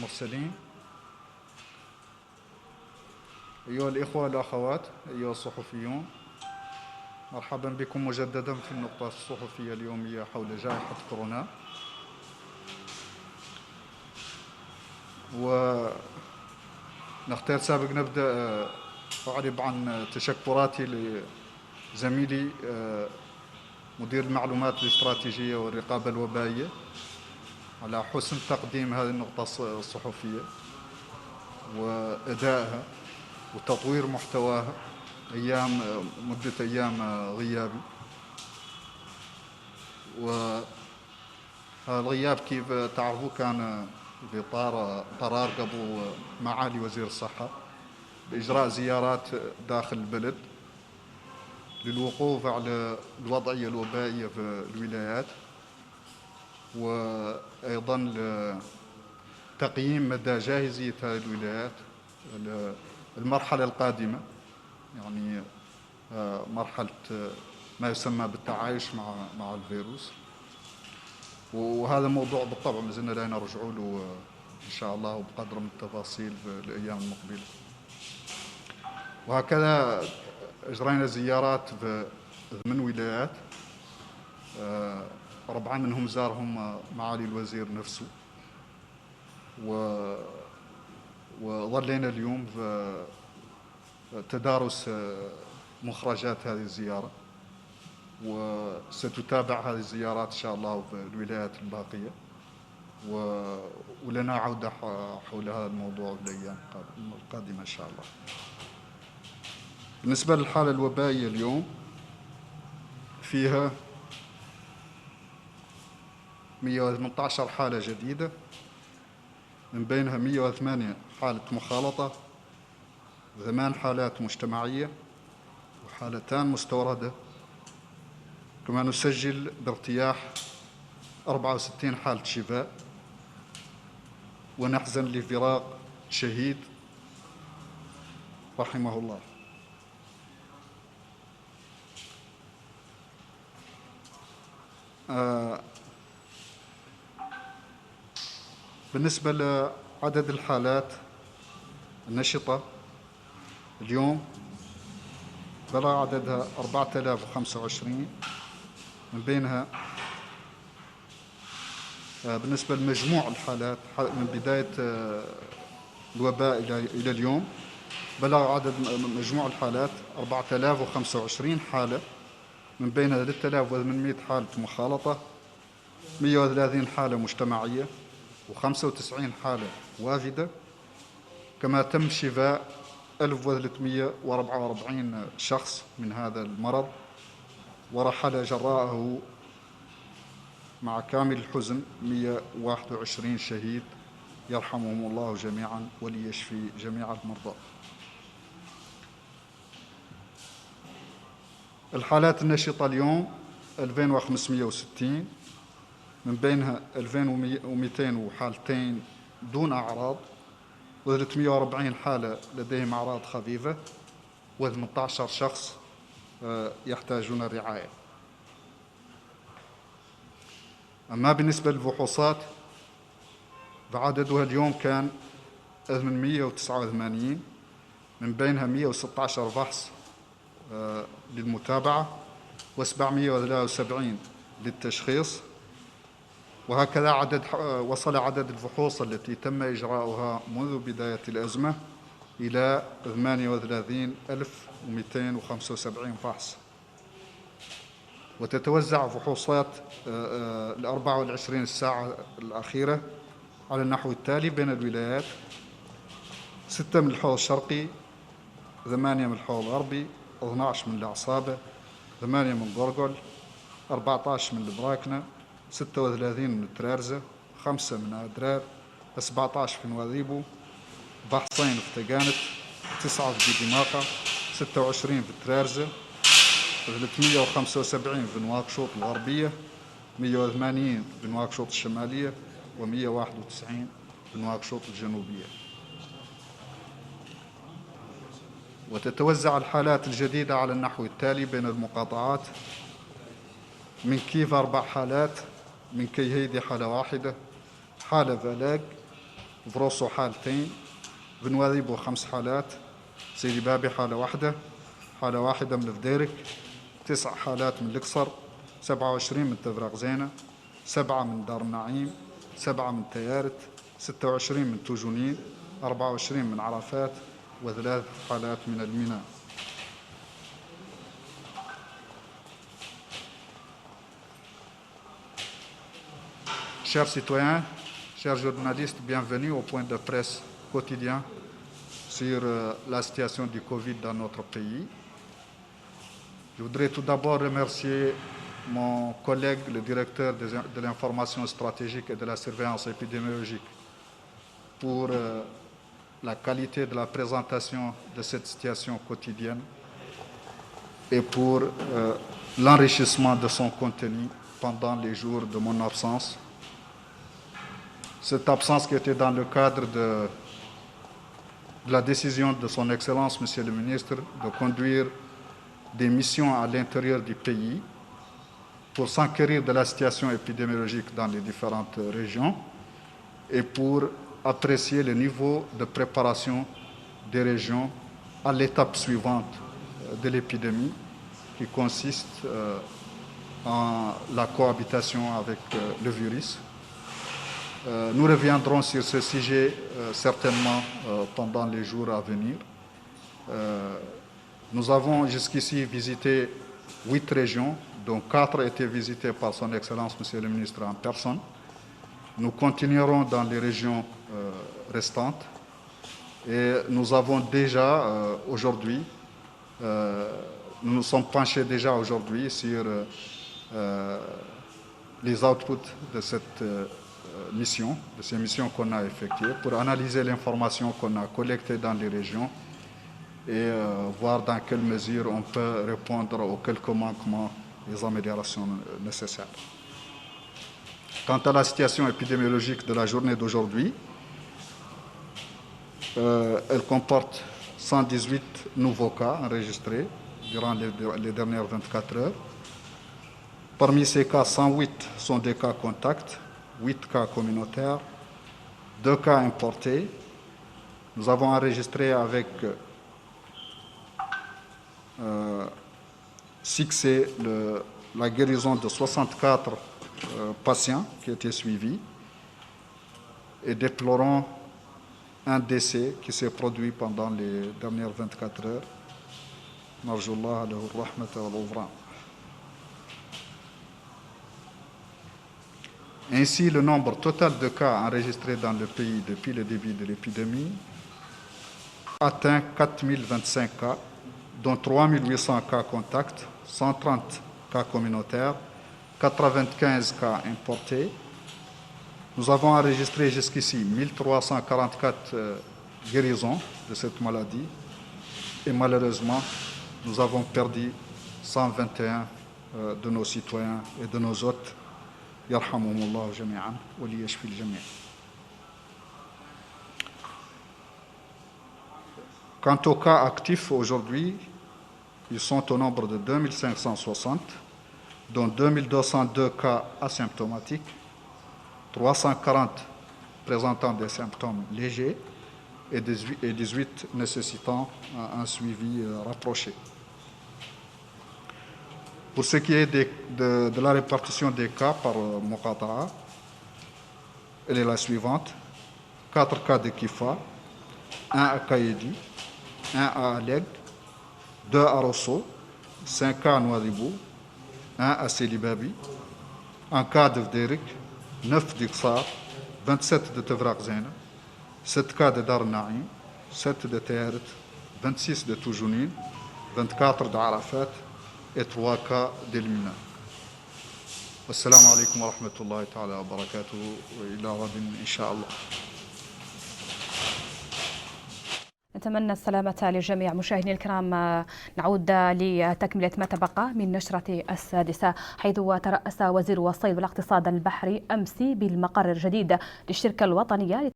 المرسلين. أيها الإخوة والأخوات، أيها الصحفيون، مرحبا بكم مجددا في النقطة الصحفية اليومية حول جائحة كورونا. ونختار سابق نبدأ أعرب عن تشكراتي لزميلي مدير المعلومات الاستراتيجية والرقابة الوبائية على حسن تقديم هذه النقطة الصحفية وأدائها وتطوير محتواها مدة أيام غيابي. وهذا الغياب كيف تعرفوا كان بإطار قرار قبل معالي وزير الصحة بإجراء زيارات داخل البلد للوقوف على الوضعية الوبائية في الولايات، وأيضا لتقييم مدى جاهزية هذه الولايات المرحلة القادمة، يعني مرحلة ما يسمى بالتعايش مع الفيروس. وهذا موضوع بالطبع ما زلنا لا نرجع له إن شاء الله بقدر من التفاصيل في الأيام المقبلة. وهكذا أجرينا زيارات في 8 ولايات، 4 منهم زارهم معالي الوزير نفسه، وظلينا اليوم في تدارس مخرجات هذه الزيارة، وستتابع هذه الزيارات إن شاء الله في الولايات الباقية، ولنا عودة حول هذا الموضوع في الأيام القادمة إن شاء الله. بالنسبة للحالة الوبائية اليوم فيها 118 حالة جديدة، من بينها 108 حالة مخالطة، 8 حالات مجتمعية وحالتان مستوردة. كما نسجل بارتياح 64 حالة شفاء، ونحزن لفراق شهيد رحمه الله. بالنسبة لعدد الحالات النشطة اليوم بلغ عددها 4025، من بينها بالنسبة لمجموع الحالات من بداية الوباء إلى اليوم بلغ عدد مجموع الحالات 4025 حالة، من بينها 3800 حالة مخالطة، 130 حالة مجتمعية، و95 حالة وافدة. كما تم شفاء 1344 شخص من هذا المرض، ورحل جراءه مع كامل الحزن 121 شهيد، يرحمهم الله جميعا وليشفي جميع المرضى. الحالات النشطة اليوم 2560، من بينها 2200 حالتين دون أعراض، و340 حالة لديهم أعراض خفيفة، و18 شخص يحتاجون الرعاية. أما بالنسبة للفحوصات فعددها اليوم كان 889، من بينها 116 فحص للمتابعة، و773 للتشخيص. وهكذا وصل عدد الفحوص التي تم إجراؤها منذ بداية الأزمة إلى 38275 فحص. وتتوزع فحوصات 24 ساعة الأخيرة على النحو التالي بين الولايات: 6 من الحوض الشرقي، 8 من الحوض الغربي، 12 من العصابة، 8 من قرقل، 14 من البراكنة، 36 من الترارزة، 5 من أدرار، 17 في نواذيبو، بحصين في تقانت، 9 في دماقة، 26 في الترارزة، 375 في نواكشوط الغربية، 180 في نواكشوط الشمالية، و191 في نواكشوط الجنوبية. وتتوزع الحالات الجديدة على النحو التالي بين المقاطعات: من كيف 4 حالات، من كيهيدي حالة واحدة، حالة فالاق، فروسو حالتين، بنواذيبو 5 حالات، سيدي بابي حالة واحدة من فديرك، 9 حالات من القصر، 27 من تفرق زينة، 7 من دار النعيم، 7 من تيارت، 26 من توجونين، 24 من عرفات، و3 حالات من الميناء. Chers citoyens, chers journalistes, bienvenue au point de presse quotidien sur la situation du Covid dans notre pays. Je voudrais tout d'abord remercier mon collègue, le directeur de l'information stratégique et de la surveillance épidémiologique, pour la qualité de la présentation de cette situation quotidienne et pour l'enrichissement de son contenu pendant les jours de mon absence. Cette absence qui était dans le cadre de la décision de son Excellence, Monsieur le Ministre, de conduire des missions à l'intérieur du pays pour s'enquérir de la situation épidémiologique dans les différentes régions et pour apprécier le niveau de préparation des régions à l'étape suivante de l'épidémie, qui consiste en la cohabitation avec le virus. Nous reviendrons sur ce sujet certainement pendant les jours à venir. Nous avons jusqu'ici visité 8 régions, dont 4 étaient visitées par son Excellence, Monsieur le Ministre, en personne. Nous continuerons dans les régions restantes et nous avons déjà aujourd'hui, nous nous sommes penchés déjà aujourd'hui sur les outputs de cette mission, de ces missions qu'on a effectuées, pour analyser l'information qu'on a collectée dans les régions et voir dans quelle mesure on peut répondre aux quelques manquements et les améliorations nécessaires. Quant à la situation épidémiologique de la journée d'aujourd'hui, elle comporte 118 nouveaux cas enregistrés durant les dernières 24 heures. Parmi ces cas, 108 sont des cas contacts, 8 cas communautaires, 2 cas importés. Nous avons enregistré avec succès la guérison de 64 patients qui étaient suivis et déplorons un décès qui s'est produit pendant les dernières 24 heures. Narjullah lahu rahmata wal ghufran. Ainsi, le nombre total de cas enregistrés dans le pays depuis le début de l'épidémie atteint 4025 cas, dont 3800 cas contacts, 130 cas communautaires, 95 cas importés. Nous avons enregistré jusqu'ici 1344 guérisons de cette maladie et malheureusement, nous avons perdu 121 de nos citoyens et de nos hôtes. Yarhamuhumullah jami'an wa liyashfi al-jami'. Quant aux cas actifs aujourd'hui, ils sont au nombre de 2560, dont 2202 cas asymptomatiques, 340 présentant des symptômes légers et 18 nécessitant un suivi rapproché. Pour ce qui est de la répartition des cas par Muqata'a, elle est la suivante. 4 cas de Kifa, 1 à Kaïdi, 1 à Aleg, 2 à Rosso, 5 cas à Nouadhibou, 1 à Selibabi, 1 cas de Vderik, 9 d'Iqsar, 27 de Tevrak Zena, 7 cas de Dar Naïm, 7 de Théaret, 26 de Toujounin, 24 d'Arafat et 3 cas d'Elmina. Assalamu alaikum wa rahmatullahi ta'ala wa barakatuhu wa ila radin insha'Allah. نتمنى السلامة للجميع. مشاهدينا الكرام، نعود لتكملة ما تبقى من نشرة السادسة، حيث ترأس وزير الصيد والاقتصاد البحري أمس بالمقر الجديد للشركة الوطنية